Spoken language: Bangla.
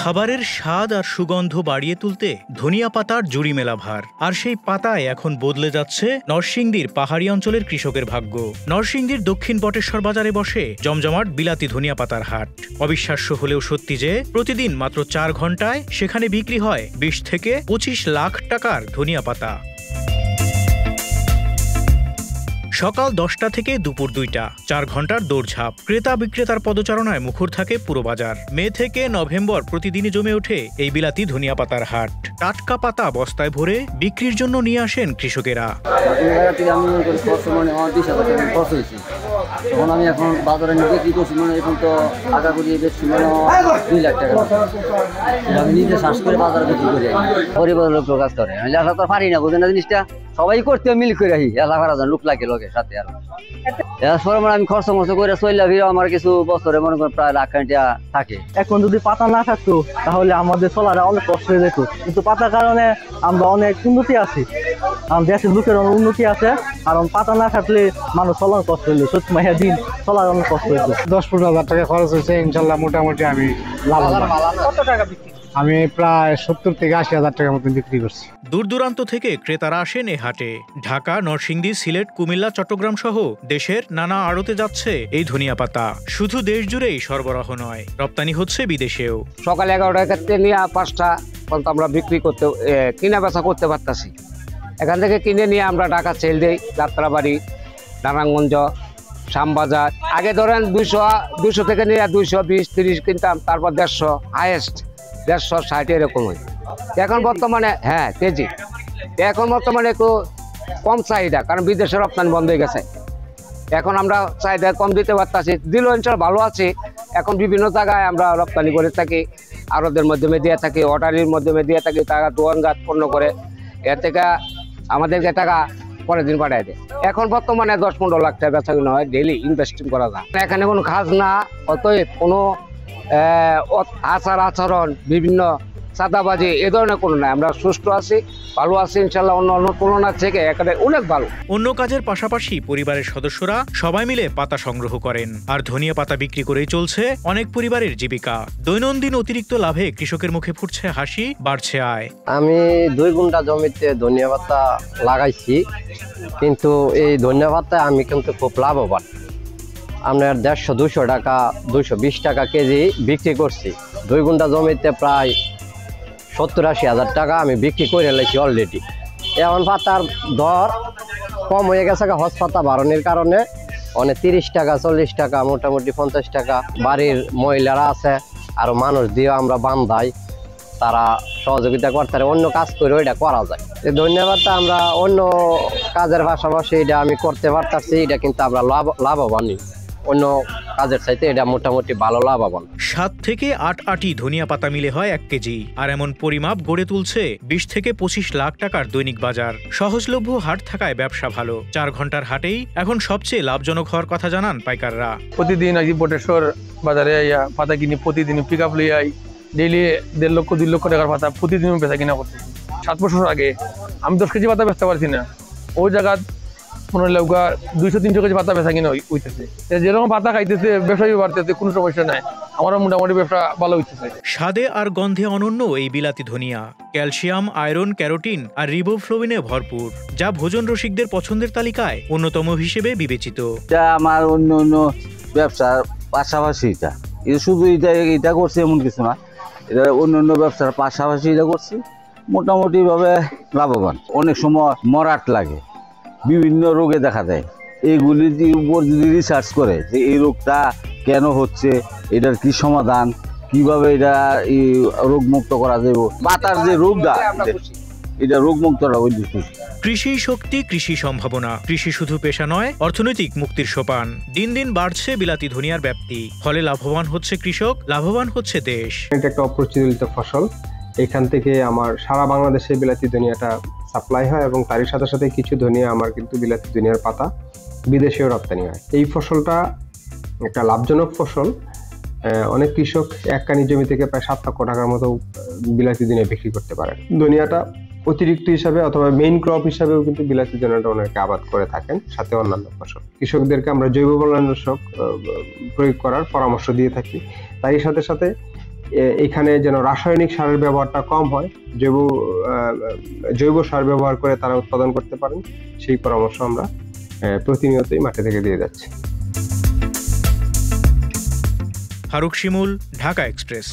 খাবারের স্বাদ আর সুগন্ধ বাড়িয়ে তুলতে ধনিয়া পাতার জুড়ি মেলা ভার। আর সেই পাতায় এখন বদলে যাচ্ছে নরসিংদীর পাহাড়ি অঞ্চলের কৃষকের ভাগ্য। নরসিংদীর দক্ষিণ বটেশ্বর বাজারে বসে জমজমাট বিলাতি ধনিয়া পাতার হাট। অবিশ্বাস্য হলেও সত্যি যে প্রতিদিন মাত্র 4 ঘন্টায় সেখানে বিক্রি হয় 20 থেকে 25 লাখ টাকার ধনিয়া পাতা। সকাল 10টা থেকে দুপুর 2টা, 4 ঘন্টার দৌড়ঝাঁপ। ক্রেতা বিক্রেতার পদচারণায় মুখর থাকে পুরো বাজার। মে থেকে নভেম্বর প্রতিদিনই জমে ওঠে এই বিলাতি ধনিয়া পাতার হাট। টাটকা পাতা বস্তায় ভরে বিক্রির জন্য নিয়ে আসেন কৃষকেরা। তখন আমি এখন বাজারে নিয়ে বিক্রি করছি, এখন তো আগা করিয়ে বেশি 2 লাখ টাকা আমি নিজে শ্বাস করে বাজারে বিক্রি করি। পরিবারের লোক কাজ করে, আমি এলাকা তো পারি না, বুঝে না জিনিসটা সবাই করতে মিল করে আহি এলাকার লোক লাগে লোকের সাথে। আর এরপরে আমি খরচ করে চললে ভিড় আমার কিছু বছরে মনে করেন প্রায় লাখ টাকা থাকে। এখন যদি পাতা না থাকতো তাহলে আমাদের চলার অনেক কষ্ট হয়ে যেত, কিন্তু পাতার কারণে আমরা অনেক উন্নতি আছি, দেশের লোকের অনেক উন্নতি আছে। কারণ পাতা না থাকলে মানুষ চলার কষ্ট হইলো, সত্যি মাইয়া দিন চলার অনেক কষ্ট হইতো। 10-15 হাজার টাকা খরচ হয়েছে, ইনশাল্লাহ মোটামুটি আমি লাভবান। কত টাকা বিক্রি? আমি প্রায় 70 থেকে 80 হাজার টাকার মতো বিক্রি করছি। দূর দূরান্ত থেকে ক্রেতারা আসেন এ হাটে। ঢাকা, নরসিংদী, সিলেট, কুমিল্লা, চট্টগ্রাম সহ দেশের নানা আড়তে যাচ্ছে এই ধনিয়া পাতা। শুধু দেশ জুড়েই সরবরাহ নয়, রপ্তানি হচ্ছে বিদেশেও। সকাল 11টার ক্ষেত্রে নিয়ে 5টা পর্যন্ত আমরা বিক্রি করতে কিনা বেচা করতে পারতাছি। এখান থেকে কিনে নিয়ে আমরা ঢাকা সেল দেই, যাত্রাবাড়ি, নারায়ণগঞ্জ, শ্যামবাজার। আগে ধরেন 200 থেকে নিয়ে 220-30 কিনতাম, তারপর 150, হাইয়েস্ট 150-60 এরকম হয়। এখন বর্তমানে কেজি এখন বর্তমানে একটু কম চাহিদা, কারণ বিদেশে রপ্তানি বন্ধ হয়ে গেছে। এখন আমরা চাহিদা কম দিতে পারতাছি, দিল ইনশাল্লাহ ভালো আছে। এখন বিভিন্ন জায়গায় আমরা রপ্তানি করে থাকি, আড়তের মাধ্যমে দিয়ে থাকি, অর্ডারির মাধ্যমে দিয়ে থাকি। তারা দোয়ানঘাট পণ্য করে, এর থেকে আমাদেরকে টাকা পরের দিন পাঠায় দেয়। এখন বর্তমানে 10-15 লাখ টাকা বেচা কিনা হয়, ডেইলি ইনভেস্টিং করা যায়। এখানে কোনো খাজনা, অতএব কোনো আচরণ, বিভিন্ন চাঁদাবাজি এ ধরনের কোনো নাই। আমরা সুস্থ আছি, ভালো আছি ইনশাল্লাহ। অন্য তুলনার থেকে এখানে অনেক ভালো। অন্য কাজের পাশাপাশি পরিবারের সদস্যরা সবাই মিলে পাতা সংগ্রহ করেন, আর ধনিয়া পাতা বিক্রি করেই চলছে অনেক পরিবারের জীবিকা। দৈনন্দিন অতিরিক্ত লাভে কৃষকের মুখে ফুটছে হাসি, বাড়ছে আয়। আমি 2 গুণ্টা জমিতে ধনিয়া পাতা লাগাইছি, কিন্তু এই ধনিয়া পাতায় আমি কিন্তু খুব লাভবান। আপনার 150-200 টাকা, 220 টাকা কেজি বিক্রি করছি। 2 গুণ্টা জমিতে প্রায় 70-80 হাজার টাকা আমি বিক্রি করে এলাইছি অলরেডি। এখন পাতার দর কম হয়ে গেছে, হজ পাতা বাড়ানোর কারণে অনেক 30 টাকা, 40 টাকা, মোটামুটি 50 টাকা। বাড়ির মহিলারা আছে, আরো মানুষ দিয়ে আমরা বান্ধাই, তারা সহযোগিতা করতে পারে, অন্য কাজ করে ওইটা করা যায়। ধন্যবাদ। আমরা অন্য কাজের পাশাপাশি এটা আমি করতে পারতাছি, এটা কিন্তু আমরা লাভবানই। অন্য কাজের চাইতে এটা মোটামুটি ভালো লাভবান। 7 থেকে 8 আটি ধনিয়া পাতা মিলে হয় 1 কেজি। আর এমন পরিমাপ গড়ে তুলছে 20 থেকে 25 লাখ টাকার দৈনিক বাজার। সহজলভ্য হাট থাকায় ব্যবসা ভালো। 4 ঘন্টার হাটেই এখন সবচেয়ে লাভজনক হওয়ার কথা জানান পাইকাররা। প্রতিদিন আজ বটেশ্বর বাজারে পাতা কিনি, প্রতিদিন পিক আপ লই আই। ডেইলি 1.5 লক্ষ 2 লক্ষ টাকার পাতা প্রতিদিন বেচা কিনা করতেছি। 7 বছর আগে আমি 10 কেজি পাতা বেচতে পারছি না, ওই জায়গা 200-300 কেজি পাতা বেচা কিনা হইতেছে। যেরকম পাতা খাইতেছে ব্যবসায়ী বাড়তেছে, কোনো সমস্যা নাই। আমারও মোটামুটি ব্যবসা ভালো হইতেছে। স্বাদে আর গন্ধে অনন্য এই বিলাতি ধনিয়া ক্যালসিয়াম, আয়রন, ক্যারোটিন আর রিবোফ্লোভিনে ভরপুর, যা ভোজন রসিকদের পছন্দের তালিকায় অন্যতম হিসেবে বিবেচিত। এটা আমার অন্য ব্যবসার পাশাপাশি, এটা শুধু এটা করছি এমন কিছু না, এটা অন্য ব্যবসার পাশাপাশি এটা করছি। মোটামুটি ভাবে লাভবান। অনেক সময় মরাট লাগে, বিভিন্ন রোগে দেখা দেয়। এইগুলির উপর যদি রিসার্চ করে যে এই রোগটা কেন হচ্ছে, এটার কি সমাধান, কিভাবে এটা রোগমুক্ত করা যাবে, পাতার যে রোগটা এটা রোগমুক্তটা ওই দিচ্ছে। কৃষি শক্তি, কৃষি সম্ভাবনা। কৃষি শুধু পেশা নয়, অর্থনৈতিক মুক্তির সোপান। দিন দিন বাড়ছে বিলাতি ধনিয়ার ব্যাপ্তি, ফলে লাভবান হচ্ছে কৃষক, লাভবান হচ্ছে দেশ। এটা একটা অপ্রচলিত ফসল, এখান থেকে আমার সারা বাংলাদেশে বিলাতি ধনিয়াটা সাপ্লাই হয়, এবং তারই সাথে সাথে কিছু ধনিয়া আমার কিন্তু বিলাতি ধনিয়ার পাতা বিদেশেও রপ্তানি হয়। এই ফসলটা একটা লাভজনক ফসল। অনেক কৃষক 1 কানি জমি থেকে প্রায় 7 লক্ষ টাকার মতো বিলাতি ধনিয়া বিক্রি করতে পারে। ধনিয়াটা অতিরিক্ত হিসাবে অথবা মেইন ক্রপ হিসাবেও কিন্তু বিলাতি ধনিয়াটা অনেকে আবাদ করে থাকেন, সাথে অন্যান্য ফসল। কৃষকদেরকে আমরা জৈব বনাঞ্চল প্রয়োগ করার পরামর্শ দিয়ে থাকি। তারই সাথে সাথে এখানে যেন রাসায়নিক সারের ব্যবহারটা কম হয়, জৈব সার ব্যবহার করে তারা উৎপাদন করতে পারেন, সেই পরামর্শ আমরা প্রতিনিয়তই মাঠে থেকে দিয়ে যাচ্ছি। ফারুক শিমুল, ঢাকা এক্সপ্রেস।